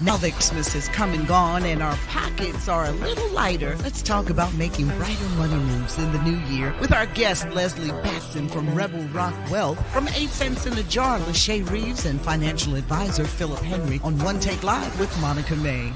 Now that Christmas has come and gone and our pockets are a little lighter, let's talk about making brighter money moves in the new year with our guest, Lesley Batson from Rebel Rock Wealth, from 8 Cents in a Jar, Lashea Reeves, and financial advisor Phillip Henry on One Take Live with Monica May.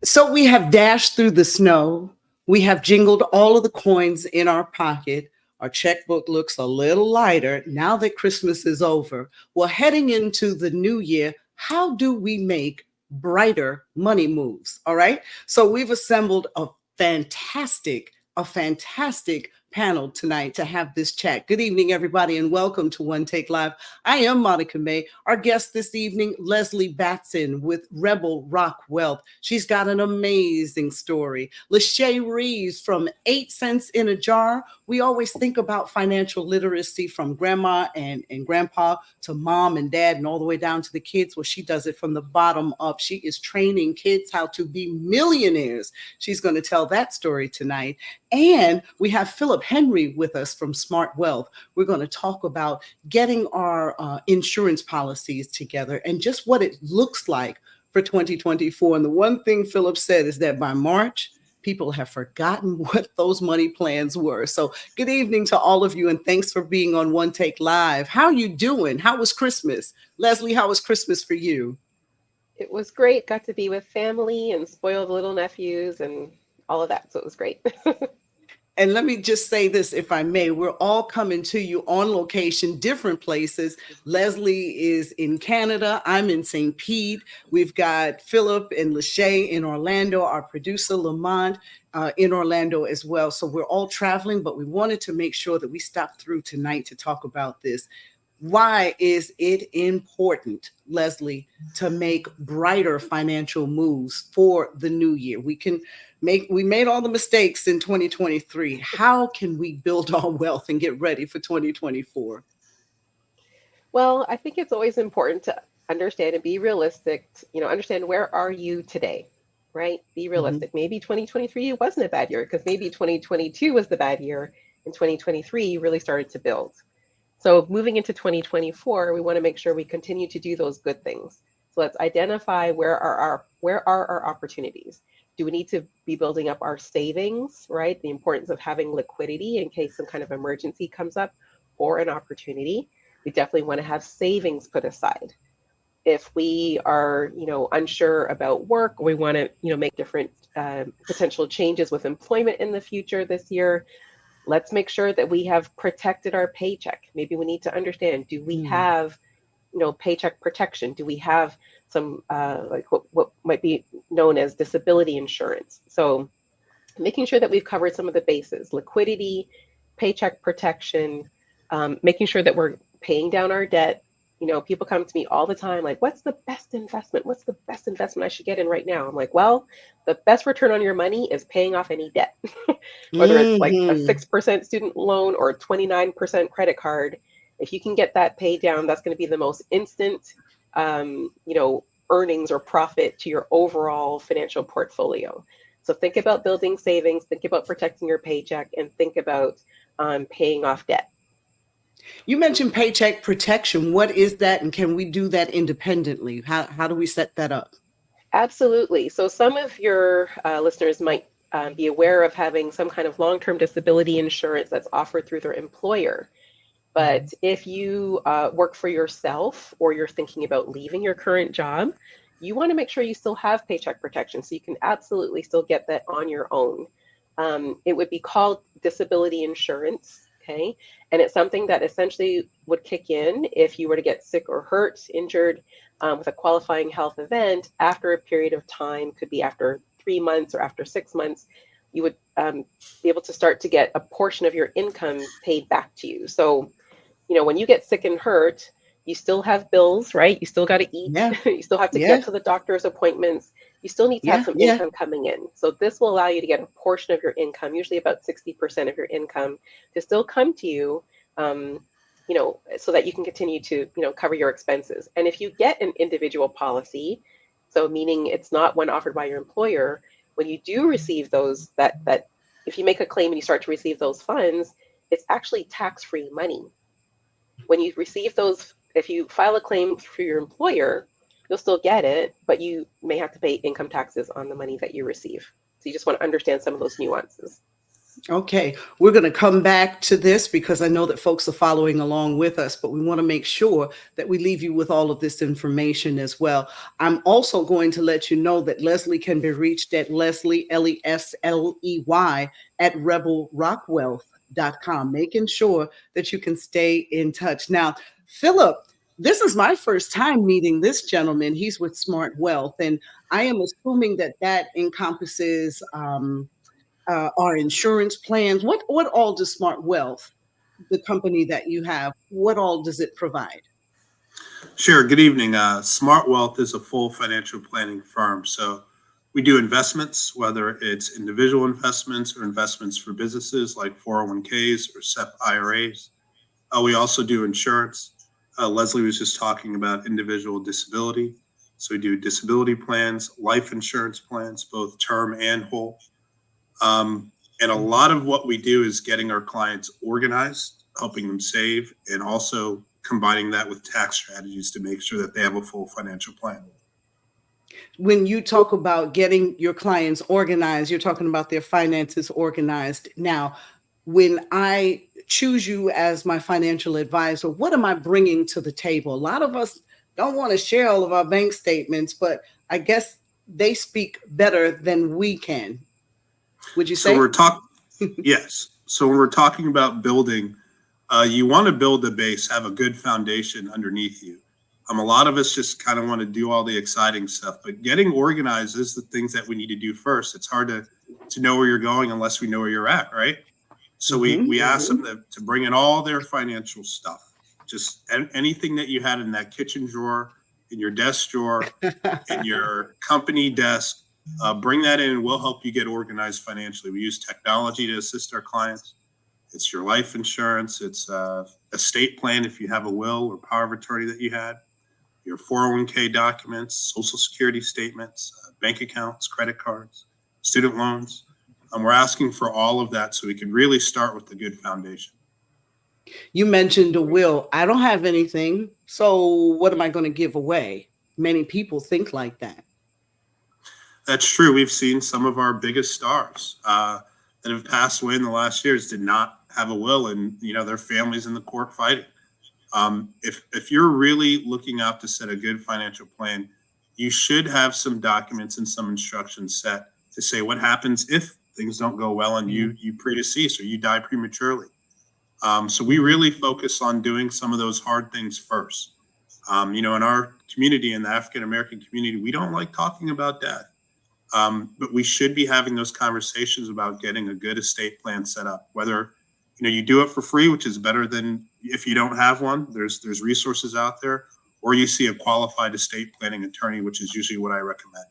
So we have dashed through the snow. We have jingled all of the coins in our pocket. Our checkbook looks a little lighter now that Christmas is over. Well, heading into the new year, how do we make brighter money moves? All right. So we've assembled a fantastic panel tonight to have this chat. Good evening, everybody, and welcome to One Take Live. I am Monica May. Our guest this evening, Lesley Batson with Rebel Rock Wealth. She's got an amazing story. Lashea Reeves from 8 Cents in a Jar. We always think about financial literacy from grandma and grandpa to mom and dad and all the way down to the kids. Well, she does it from the bottom up. She is training kids how to be millionaires. She's going to tell that story tonight. And we have Phillip Henry with us from Smart Wealth. We're going to talk about getting our insurance policies together and just what it looks like for 2024. And the one thing Phillip said is that by March, people have forgotten what those money plans were. So good evening to all of you, and thanks for being on One Take Live. How are you doing? How was Christmas? Lesley, how was Christmas for you? It was great. Got to be with family and spoiled little nephews and all of that. So it was great. And let me just say this, if I may, we're all coming to you on location, different places. Lesley is in Canada. I'm in St. Pete. We've got Phillip and Lashea in Orlando, our producer Lamont in Orlando as well. So we're all traveling, but we wanted to make sure that we stopped through tonight to talk about this. Why is it important, Lesley, to make brighter financial moves for the new year? We made all the mistakes in 2023. How can we build our wealth and get ready for 2024? Well, I think it's always important to understand and be realistic, understand where are you today, right? Be Mhm. realistic. Maybe 2023 wasn't a bad year because maybe 2022 was the bad year and 2023 really started to build. So moving into 2024, we want to make sure we continue to do those good things. So let's identify where are our opportunities. Do we need to be building up our savings, right? The importance of having liquidity in case some kind of emergency comes up or an opportunity. We definitely want to have savings put aside. If we are, unsure about work, or we want to, make different potential changes with employment in the future this year, let's make sure that we have protected our paycheck. Maybe we need to understand, do we Mm. have, paycheck protection? Do we have some, like what might be known as disability insurance? So making sure that we've covered some of the bases, liquidity, paycheck protection, making sure that we're paying down our debt. People come to me all the time like, what's the best investment? What's the best investment I should get in right now? I'm like, well, the best return on your money is paying off any debt, whether it's like a Hmm. 6% student loan or 29% credit card. If you can get that paid down, that's going to be the most instant, earnings or profit to your overall financial portfolio. So think about building savings, think about protecting your paycheck, and think about paying off debt. You mentioned paycheck protection. What is that, and can we do that independently? How do we set that up? Absolutely. So some of your listeners might be aware of having some kind of long-term disability insurance that's offered through their employer. But if you work for yourself or you're thinking about leaving your current job, you want to make sure you still have paycheck protection so you can absolutely still get that on your own. It would be called disability insurance, okay? And it's something that essentially would kick in if you were to get sick or hurt, injured with a qualifying health event after a period of time, could be after 3 months or after 6 months. You would be able to start to get a portion of your income paid back to you. So when you get sick and hurt, you still have bills, right? You still got to eat. Yeah, You still have to get yeah, to the doctor's appointments. You still need to have yeah, some yeah. income coming in. So this will allow you to get a portion of your income, usually about 60% of your income, to still come to you, so that you can continue to, cover your expenses. And if you get an individual policy, so meaning it's not one offered by your employer, when you do receive those, that if you make a claim and you start to receive those funds, it's actually tax-free money when you receive those if you file a claim for your employer, you'll still get it, but you may have to pay income taxes on the money that you receive. So you just want to understand some of those nuances. Okay, we're going to come back to this because I know that folks are following along with us, but we want to make sure that we leave you with all of this information as well. I'm also going to let you know that Lesley can be reached at Lesley, Lesley, at rebelrockwealth.com, making sure that you can stay in touch. Now, Phillip, this is my first time meeting this gentleman. He's with Smart Wealth, and I am assuming that that encompasses our insurance plans. What all does Smart Wealth, the company that you have, what all does it provide? Sure. Good evening. Smart Wealth is a full financial planning firm. So we do investments, whether it's individual investments or investments for businesses like 401ks or SEP IRAs. We also do insurance. Lesley was just talking about individual disability. So we do disability plans, life insurance plans, both term and whole. And a lot of what we do is getting our clients organized, helping them save, and also combining that with tax strategies to make sure that they have a full financial plan. When you talk about getting your clients organized, you're talking about their finances organized. Now, when I choose you as my financial advisor, what am I bringing to the table? A lot of us don't want to share all of our bank statements, but I guess they speak better than we can. Would you So say? we're talking, yes. So when we're talking about building, you want to build a base, have a good foundation underneath you. A lot of us just kind of want to do all the exciting stuff, but getting organized is the things that we need to do first. It's hard to know where you're going unless we know where you're at, right? So we ask them to bring in all their financial stuff, just anything that you had in that kitchen drawer, in your desk drawer, in your company desk. Bring that in and we'll help you get organized financially. We use technology to assist our clients. It's your life insurance. It's estate plan if you have a will or power of attorney that you had, your 401k documents, social security statements, bank accounts, credit cards, student loans. We're asking for all of that so we can really start with a good foundation. You mentioned a will. I don't have anything. So what am I going to give away? Many people think like that. That's true. We've seen some of our biggest stars that have passed away in the last years did not have a will, and their families in the court fighting. If you're really looking out to set a good financial plan, you should have some documents and some instructions set to say what happens if things don't go well and you predecease or you die prematurely. So we really focus on doing some of those hard things first. In our community, in the African American community, we don't like talking about death. But we should be having those conversations about getting a good estate plan set up, whether you do it for free, which is better than if you don't have one. There's resources out there, or you see a qualified estate planning attorney, which is usually what I recommend.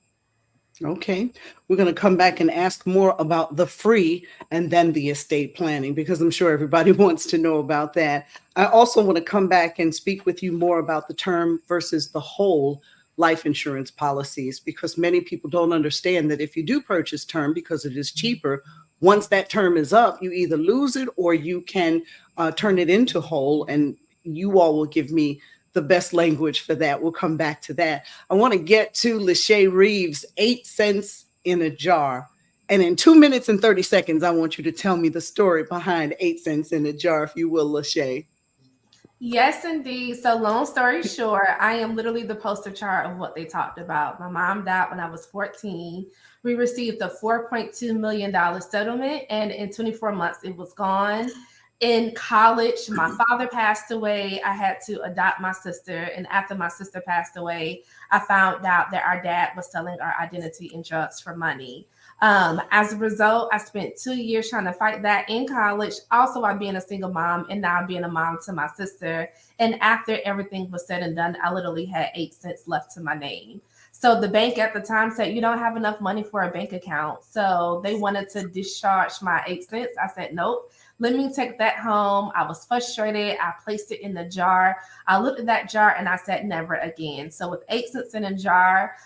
Okay, we're going to come back and ask more about the free and then the estate planning, because I'm sure everybody wants to know about that. I also want to come back and speak with you more about the term versus the whole life insurance policies, because many people don't understand that if you do purchase term because it is cheaper, once that term is up, you either lose it or you can turn it into whole. And you all will give me the best language for that. We'll come back to that. I want to get to Lashea Reeves, 8 cents in a jar. And in 2 minutes and 30 seconds, I want you to tell me the story behind 8 cents in a jar, if you will, Lashea. Yes, indeed. So long story short, I am literally the poster child of what they talked about. My mom died when I was 14. We received a $4.2 million settlement, and in 24 months, it was gone. In college, my father passed away. I had to adopt my sister. And after my sister passed away, I found out that our dad was selling our identity and drugs for money. As a result, I spent 2 years trying to fight that in college, also by being a single mom and now being a mom to my sister. And after everything was said and done, I literally had 8 cents left to my name. So the bank at the time said, you don't have enough money for a bank account. So they wanted to discharge my 8 cents. I said, nope. Let me take that home. I was frustrated. I placed it in the jar. I looked at that jar and I said, never again. So with 8 cents in a jar,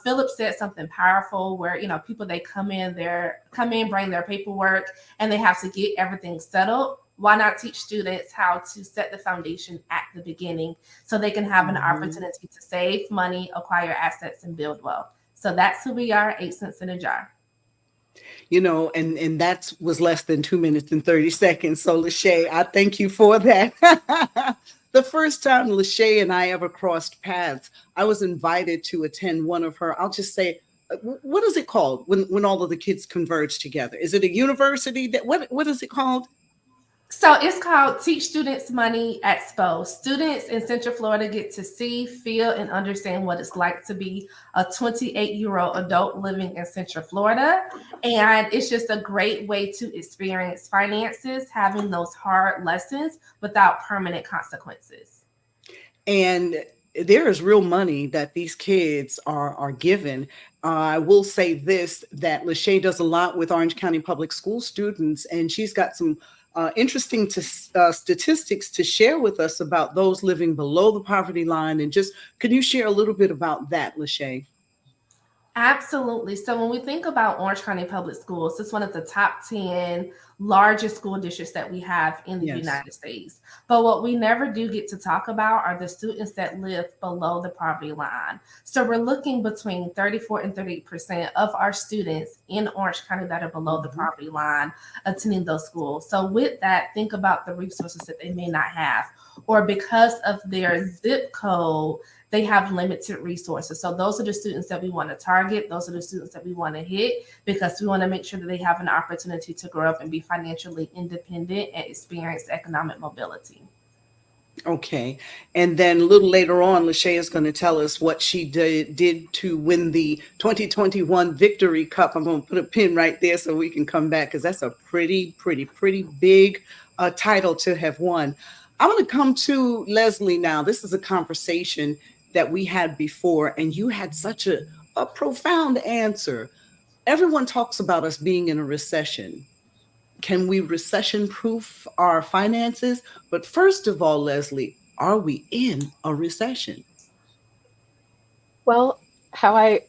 Phillip said something powerful where, people, they come in, bring their paperwork and they have to get everything settled. why not teach students how to set the foundation at the beginning so they can have an opportunity to save money, acquire assets, and build wealth? So that's who we are, 8 cents in a jar. And that was less than 2 minutes and 30 seconds. So Lashea, I thank you for that. The first time Lashea and I ever crossed paths, I was invited to attend one of her, I'll just say, what is it called when all of the kids converge together? Is it a university? What is it called? So it's called Teach Students Money Expo. Students in Central Florida get to see, feel, and understand what it's like to be a 28-year-old adult living in Central Florida. And it's just a great way to experience finances, having those hard lessons without permanent consequences. And there is real money that these kids are given. I will say this, that Lashea does a lot with Orange County Public School students, and she's got some interesting statistics to share with us about those living below the poverty line. And just, can you share a little bit about that, Lashea? Absolutely. So when we think about Orange County Public Schools, it's one of the top 10 largest school districts that we have in the United States. But what we never do get to talk about are the students that live below the poverty line. So we're looking between 34 and 38% of our students in Orange County that are below the poverty line attending those schools. So with that, think about the resources that they may not have, or because of their zip code, they have limited resources. So those are the students that we want to target. Those are the students that we want to hit, because we want to make sure that they have an opportunity to grow up and be financially independent and experience economic mobility. Okay. And then a little later on, Lashea is going to tell us what she did to win the 2021 Victory Cup. I'm going to put a pin right there so we can come back, because that's a pretty big title to have won. I'm going to come to Lesley now. This is a conversation that we had before, and you had such a profound answer. Everyone talks about us being in a recession. Can we recession proof our finances? But first of all, Lesley, are we in a recession? Well, how I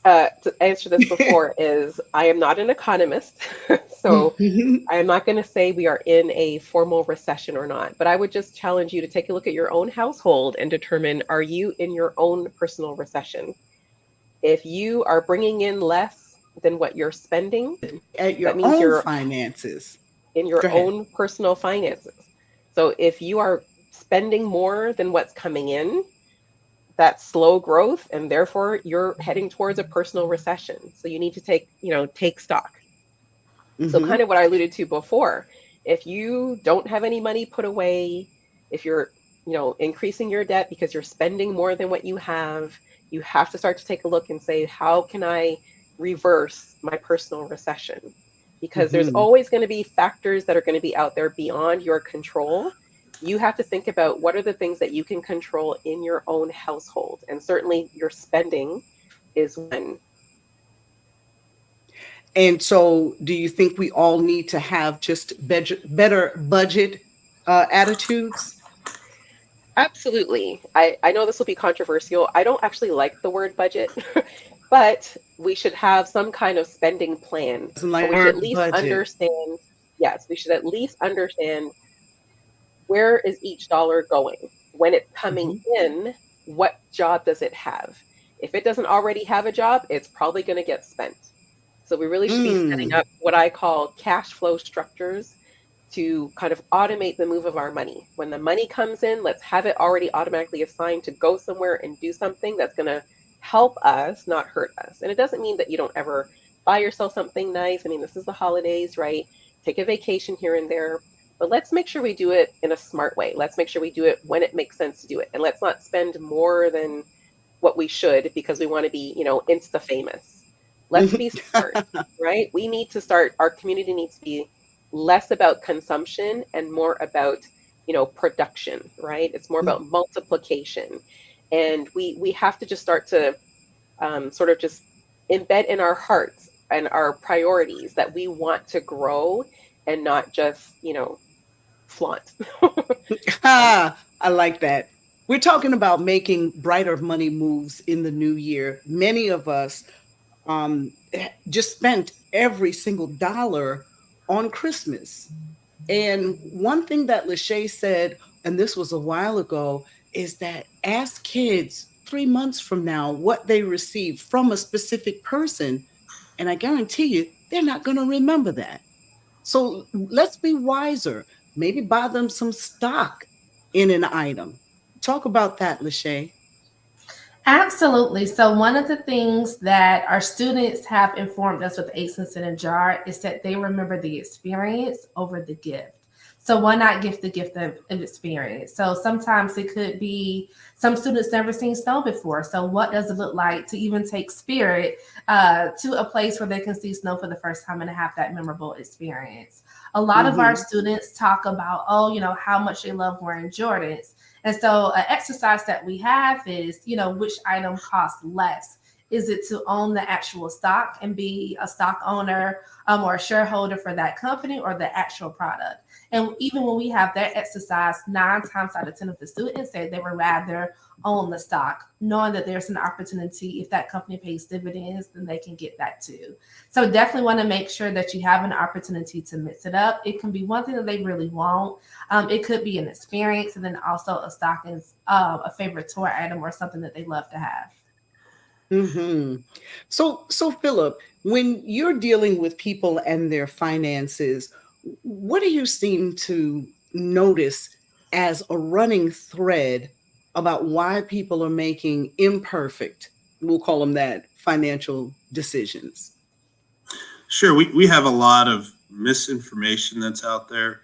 to answer this before is I am not an economist, so I am not going to say we are in a formal recession or not. But I would just challenge you to take a look at your own household and determine, are you in your own personal recession? If you are bringing in less than what you're spending, At your that means own you're finances. in your Go ahead. own personal finances. So if you are spending more than what's coming in, that's slow growth, and therefore you're heading towards a personal recession. So you need to take stock. So kind of what I alluded to before, if you don't have any money put away, if you're, increasing your debt because you're spending more than what you have to start to take a look and say, how can I reverse my personal recession? Because there's always going to be factors that are going to be out there beyond your control. You have to think about what are the things that you can control in your own household. And certainly your spending is one. And so do you think we all need to have just better budget attitudes? Absolutely. I know this will be controversial. I don't actually like the word budget, but we should have some kind of spending plan. Like, we should at least understand, yes, we should at least understand, where is each dollar going? When it's coming in, what job does it have? If it doesn't already have a job, it's probably going to get spent. So we really should be setting up what I call cash flow structures to kind of automate the move of our money. When the money comes in, let's have it already automatically assigned to go somewhere and do something that's going to help us, not hurt us. And it doesn't mean that you don't ever buy yourself something nice. I mean, this is the holidays, right? Take a vacation here and there. But let's make sure we do it in a smart way. Let's make sure we do it when it makes sense to do it. And let's not spend more than what we should because we want to be, Insta famous. Let's be smart, right? We need to start, our community needs to be less about consumption and more about, production, right? It's more about multiplication. And we have to just start to sort of just embed in our hearts and our priorities that we want to grow and not just, flaunt. I like that. We're talking about making brighter money moves in the new year. Many of us just spent every single dollar on Christmas. And one thing that Lashea said, and this was a while ago, is that ask kids 3 months from now what they received from a specific person. And I guarantee you, they're not going to remember that. So let's be wiser. Maybe buy them some stock in an item. Talk about that, Lashea. Absolutely. So one of the things that our students have informed us with 8 cents in a jar is that they remember the experience over the gift. So why not gift the gift of experience? So sometimes it could be some students never seen snow before. So what does it look like to even take spirit to a place where they can see snow for the first time and have that memorable experience? A lot of our Mm-hmm. students talk about, oh, how much they love wearing Jordans. And so an exercise that we have is, which item costs less? Is it to own the actual stock and be a stock owner or a shareholder for that company, or the actual product? And even when we have that exercise, 9 times out of 10 of the students say they would rather own the stock, knowing that there's an opportunity if that company pays dividends, then they can get that too. So definitely want to make sure that you have an opportunity to mix it up. It can be one thing that they really want. It could be an experience, and then also a stock is a favorite toy item or something that they love to have. Mm-hmm. So Philip, when you're dealing with people and their finances, what do you seem to notice as a running thread about why people are making imperfect, we'll call them that, financial decisions? Sure, we have a lot of misinformation that's out there.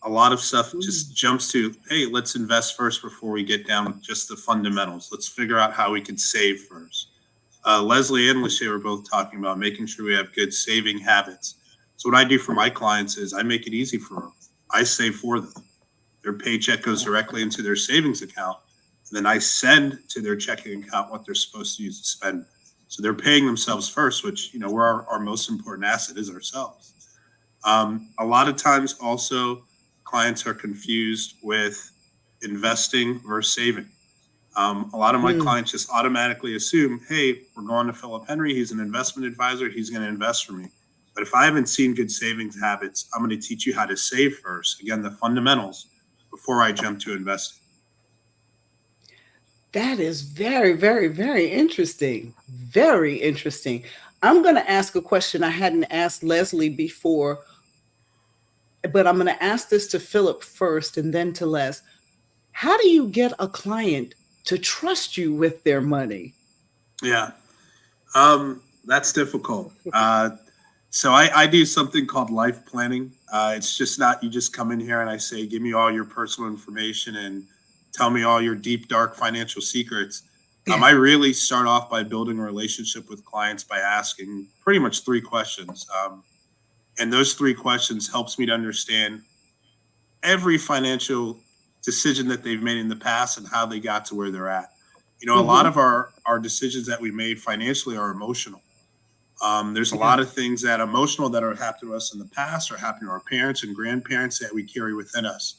A lot of stuff Mm. just jumps to, hey, let's invest first before we get down with just the fundamentals. Let's figure out how we can save first. Lesley and Lashea were both talking about making sure we have good saving habits. So what I do for my clients is I make it easy for them. I save for them. Their paycheck goes directly into their savings account, and then I send to their checking account what they're supposed to use to spend. So they're paying themselves first, which where our most important asset is ourselves. A lot of times, also, clients are confused with investing versus saving. A lot of my Mm. clients just automatically assume, hey, we're going to Phillip Henry. He's an investment advisor. He's going to invest for me. But if I haven't seen good savings habits, I'm going to teach you how to save first. Again, the fundamentals before I jump to investing. That is very, very, very interesting. Very interesting. I'm going to ask a question I hadn't asked Lesley before, but I'm going to ask this to Philip first and then to Les. How do you get a client to trust you with their money? Yeah, that's difficult. So I do something called life planning. It's just not you just come in here and I say, give me all your personal information and tell me all your deep, dark financial secrets. I really start off by building a relationship with clients by asking pretty much three questions. And those three questions helps me to understand every financial decision that they've made in the past and how they got to where they're at. A lot Mm-hmm. of our decisions that we made financially are emotional. There's a Yeah. lot of things that are emotional that are happened to us in the past or happened to our parents and grandparents that we carry within us.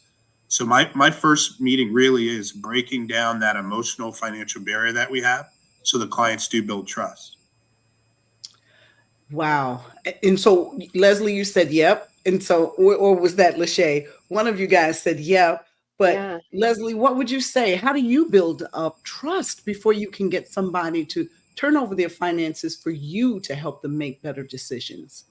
So my first meeting really is breaking down that emotional financial barrier that we have so the clients do build trust. Wow. And so, Lesley, you said yep. And so, or was that Lachey? One of you guys said yep. But Yeah. Lesley, what would you say? How do you build up trust before you can get somebody to turn over their finances for you to help them make better decisions?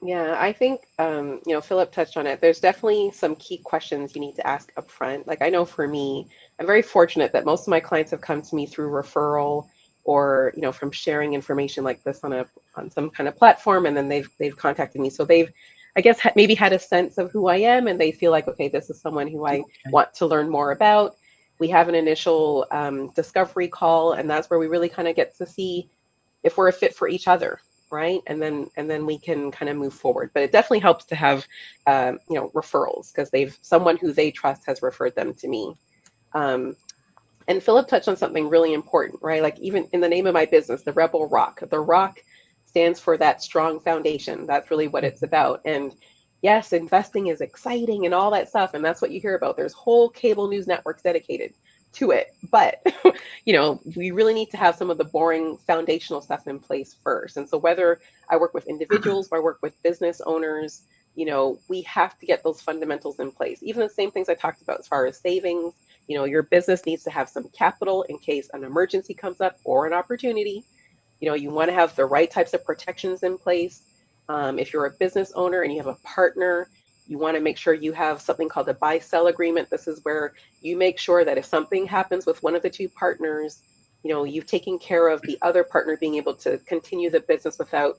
Yeah, I think Philip touched on it. There's definitely some key questions you need to ask up front. Like I know for me, I'm very fortunate that most of my clients have come to me through referral or from sharing information like this on some kind of platform, and then they've contacted me. So they've, I guess, maybe had a sense of who I am, and they feel like, okay, this is someone who I Okay. want to learn more about. We have an initial discovery call, and that's where we really kind of get to see if we're a fit for each other, right? And then we can kind of move forward. But it definitely helps to have referrals because they've someone who they trust has referred them to me. um, and Philip touched on something really important, right? Like even in the name of my business, the Rebel Rock, the rock stands for that strong foundation. That's really what it's about. And yes, investing is exciting and all that stuff. And that's what you hear about. There's whole cable news networks dedicated to it. But, we really need to have some of the boring foundational stuff in place first. And so whether I work with individuals or I work with business owners, we have to get those fundamentals in place. Even the same things I talked about as far as savings, your business needs to have some capital in case an emergency comes up or an opportunity. You want to have the right types of protections in place. If you're a business owner and you have a partner, you want to make sure you have something called a buy-sell agreement. This is where you make sure that if something happens with one of the two partners, you've taken care of the other partner being able to continue the business without,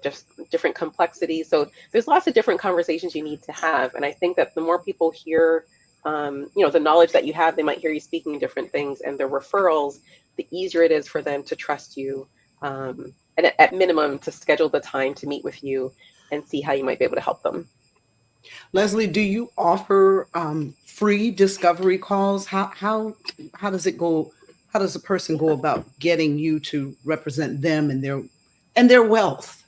just different complexities. So there's lots of different conversations you need to have. And I think that the more people hear, the knowledge that you have, they might hear you speaking different things, and the referrals, the easier it is for them to trust you. And at minimum, to schedule the time to meet with you and see how you might be able to help them. Lesley, do you offer free discovery calls? How does it go? How does a person go about getting you to represent them and their wealth?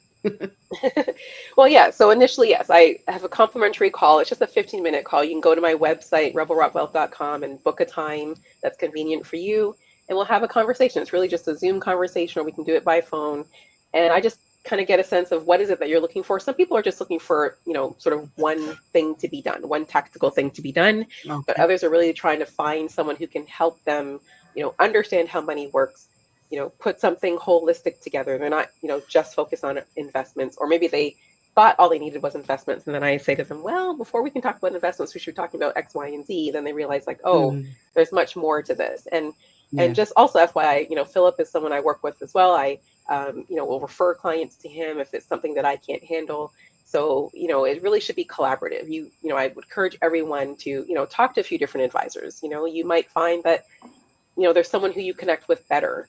Well, yeah. So initially, yes, I have a complimentary call. It's just a 15-minute call. You can go to my website, rebelrockwealth.com, and book a time that's convenient for you, and we'll have a conversation. It's really just a Zoom conversation, or we can do it by phone. And I just kind of get a sense of what is it that you're looking for. Some people are just looking for, sort of one thing to be done, one tactical thing to be done. Okay. But others are really trying to find someone who can help them, understand how money works, put something holistic together. They're not, just focused on investments, or maybe they thought all they needed was investments. And then I say to them, well, before we can talk about investments, we should be talking about X, Y, and Z. Then they realize like, oh, there's much more to this. And just also FYI, Phillip is someone I work with as well. I, will refer clients to him if it's something that I can't handle. So, it really should be collaborative. I would encourage everyone to, talk to a few different advisors. You might find that, there's someone who you connect with better.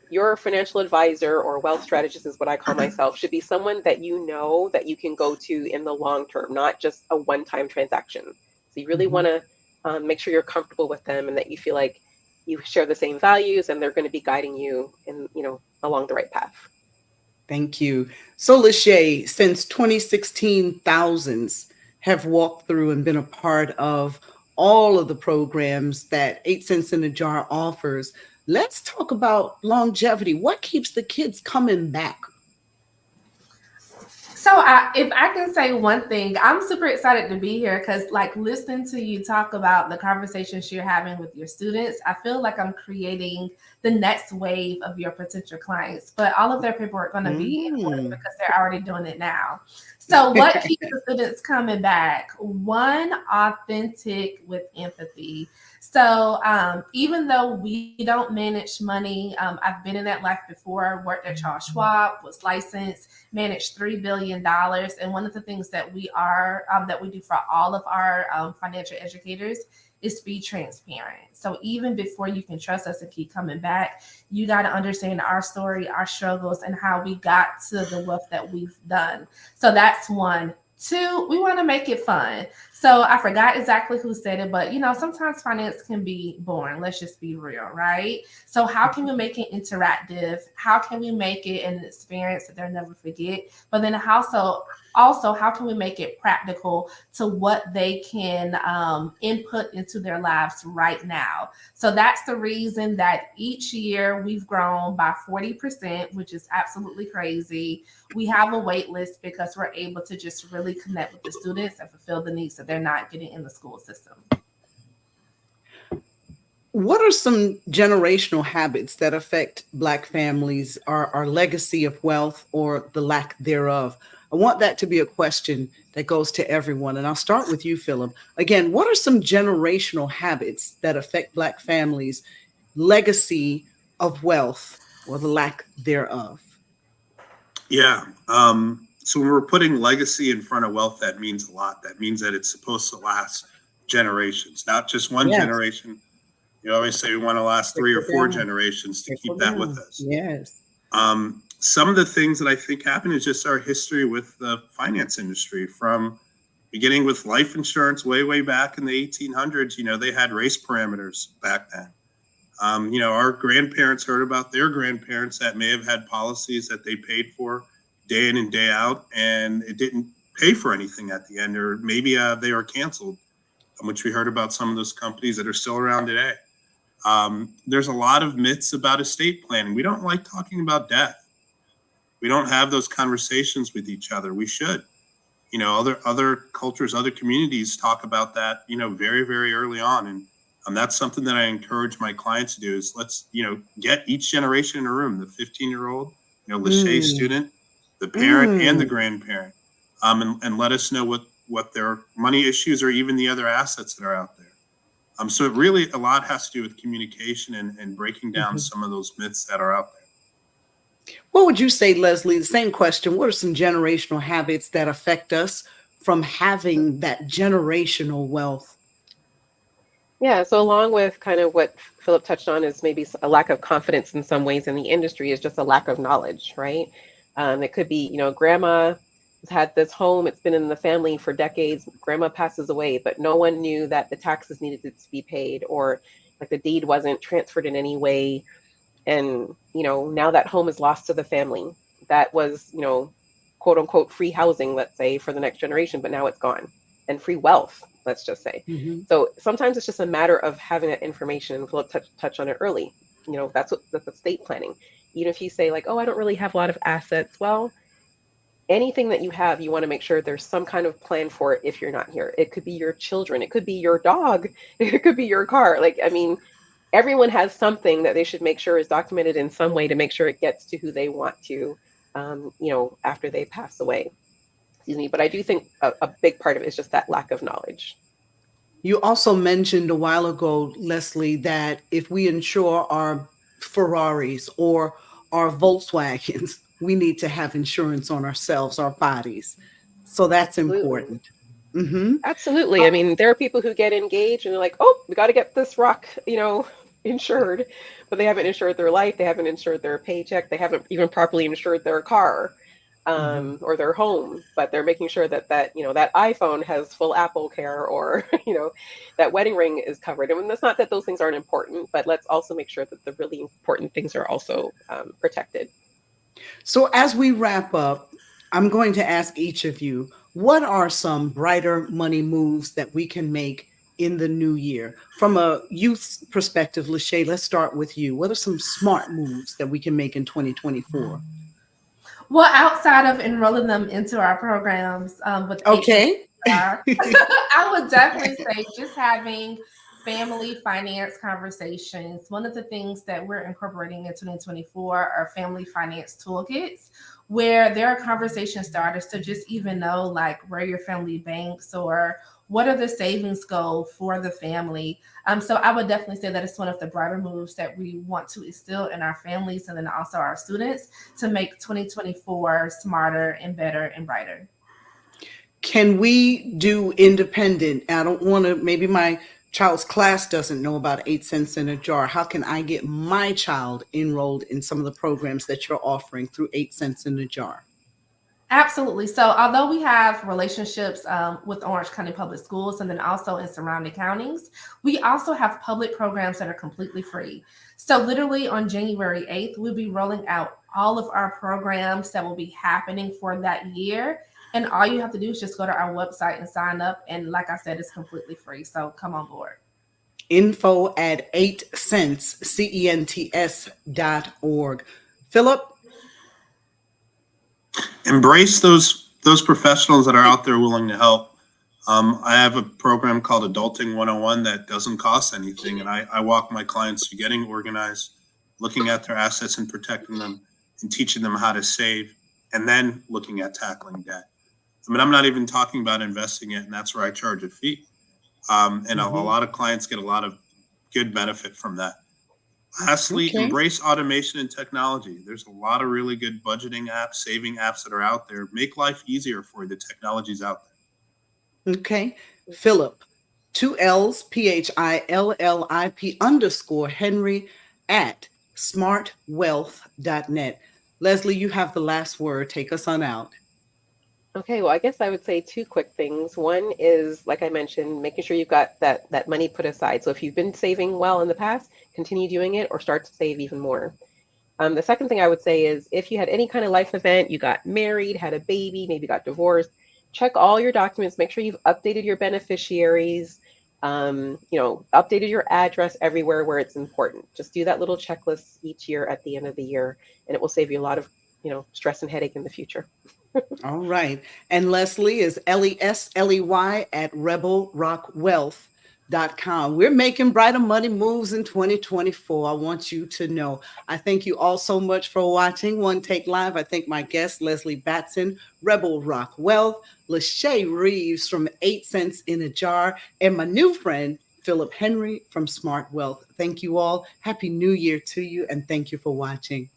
Your financial advisor, or wealth strategist is what I call myself, should be someone that that you can go to in the long term, not just a one-time transaction. So you really want to make sure you're comfortable with them and that you feel like you share the same values and they're going to be guiding you in, along the right path. Thank you. So Lashea, since 2016, thousands have walked through and been a part of all of the programs that 8 Cents in a Jar offers. Let's talk about longevity. What keeps the kids coming back? So if I can say one thing, I'm super excited to be here because listening to you talk about the conversations you're having with your students, I feel like I'm creating the next wave of your potential clients, but all of their people are going to be in order because they're already doing it now. So what keeps the students coming back? One, authentic with empathy. So even though we don't manage money, I've been in that life before, worked at Charles Schwab, was licensed, managed $3 billion. And one of the things that we do for all of our financial educators is to be transparent. So even before you can trust us and keep coming back, you got to understand our story, our struggles, and how we got to the wealth that we've done. So that's one. Two, we want to make it fun. So I forgot exactly who said it, but sometimes finance can be boring. Let's just be real, right? So how can we make it interactive? How can we make it an experience that they'll never forget? But then also, how can we make it practical to what they can input into their lives right now? So that's the reason that each year we've grown by 40%, which is absolutely crazy. We have a wait list because we're able to just really connect with the students and fulfill the needs that they're not getting in the school system. What are some generational habits that affect Black families, our legacy of wealth or the lack thereof? I want that to be a question that goes to everyone. And I'll start with you, Phillip. Again, what are some generational habits that affect Black families' legacy of wealth or the lack thereof? Yeah. So when we're putting legacy in front of wealth, that means a lot. That means that it's supposed to last generations, not just one generation. You always say we want to last 3 or 4 generations to keep that with us. Yes. Some of the things that I think happen is just our history with the finance industry, from beginning with life insurance way back in the 1800s. They had race parameters back then. Our grandparents heard about their grandparents that may have had policies that they paid for day in and day out, and it didn't pay for anything at the end, or maybe they were canceled, which we heard about some of those companies that are still around today. There's a lot of myths about estate planning. We don't like talking about death. We don't have those conversations with each other. We should. other cultures, other communities talk about that, very, very early on. And that's something that I encourage my clients to do is let's, get each generation in a room, the 15-year-old, Lashea student, the parent and the grandparent, and let us know what their money issues or even the other assets that are out there. So it really, a lot has to do with communication and breaking down some of those myths that are out there. What would you say, Lesley? The same question. What are some generational habits that affect us from having that generational wealth? Yeah, so along with kind of what Philip touched on is maybe a lack of confidence in some ways in the industry is just a lack of knowledge, right? It could be, grandma has had this home, it's been in the family for decades, grandma passes away, but no one knew that the taxes needed to be paid or like the deed wasn't transferred in any way. And, now that home is lost to the family. That was, quote unquote, free housing, let's say, for the next generation, but now it's gone. And free wealth, let's just say. So sometimes it's just a matter of having that information. And Philip touched on it early. That's estate planning. Even if you say like, oh, I don't really have a lot of assets. Well, anything that you have, you want to make sure there's some kind of plan for it if you're not here. It could be your children. It could be your dog. It could be your car. Like, I mean, everyone has something that they should make sure is documented in some way to make sure it gets to who they want to, after they pass away. Excuse me. But I do think a big part of it is just that lack of knowledge. You also mentioned a while ago, Lesley, that if we insure our Ferraris or our Volkswagens, we need to have insurance on ourselves, our bodies. So that's Absolutely. important. Absolutely. I mean, there are people who get engaged and they're like, oh, we got to get this rock, insured, but they haven't insured their life. They haven't insured their paycheck. They haven't even properly insured their car, or their home, but they're making sure that that iPhone has full Apple Care or, that wedding ring is covered. And it's not that those things aren't important, but let's also make sure that the really important things are also protected. So as we wrap up, I'm going to ask each of you, what are some brighter money moves that we can make in the new year? From a youth perspective, Lashea, let's start with you. What are some smart moves that we can make in 2024? Well, outside of enrolling them into our programs with Okay. I would definitely say just having family finance conversations. One of the things that we're incorporating in 2024 are family finance toolkits, where there are conversation starters to just even know like where your family banks or what are the savings goals for the family. So I would definitely say that it's one of the brighter moves that we want to instill in our families and then also our students to make 2024 smarter and better and brighter. Can we do independent? I don't want to, maybe my child's class doesn't know about 8 cents in a jar. How can I get my child enrolled in some of the programs that you're offering through 8 cents in a jar? Absolutely. So, although we have relationships with Orange County Public Schools and then also in surrounding counties, we also have public programs that are completely free. So, literally on January 8th, we'll be rolling out all of our programs that will be happening for that year. And all you have to do is just go to our website and sign up. And like I said, it's completely free. So, come on board. Info at 8centcents.org. Phillip? Embrace those professionals that are out there willing to help. I have a program called Adulting 101 that doesn't cost anything, and I walk my clients through getting organized, looking at their assets and protecting them, and teaching them how to save, and then looking at tackling debt. I mean, I'm not even talking about investing it, and that's where I charge a fee. And a lot of clients get a lot of good benefit from that. Lastly, embrace automation and technology. There's a lot of really good budgeting apps, saving apps that are out there. Make life easier for you. The technology's out there. Okay. Phillip, 2L's, PHILLIP_Henry at smartwealth.net. Lesley, you have the last word. Take us on out. Okay, well, I guess I would say two quick things. One is, like I mentioned, making sure you've got that money put aside. So if you've been saving well in the past, continue doing it or start to save even more. The second thing I would say is if you had any kind of life event, you got married, had a baby, maybe got divorced, check all your documents, make sure you've updated your beneficiaries, updated your address everywhere where it's important. Just do that little checklist each year at the end of the year, and it will save you a lot of, stress and headache in the future. All right. And Lesley is Lesley at rebelrockwealth.com. We're making brighter money moves in 2024. I want you to know. I thank you all so much for watching One Take Live. I thank my guest, Lesley Batson, Rebel Rock Wealth, Lashea Reeves from 8 Cents in a Jar, and my new friend, Phillip Henry from Smart Wealth. Thank you all. Happy New Year to you, and thank you for watching.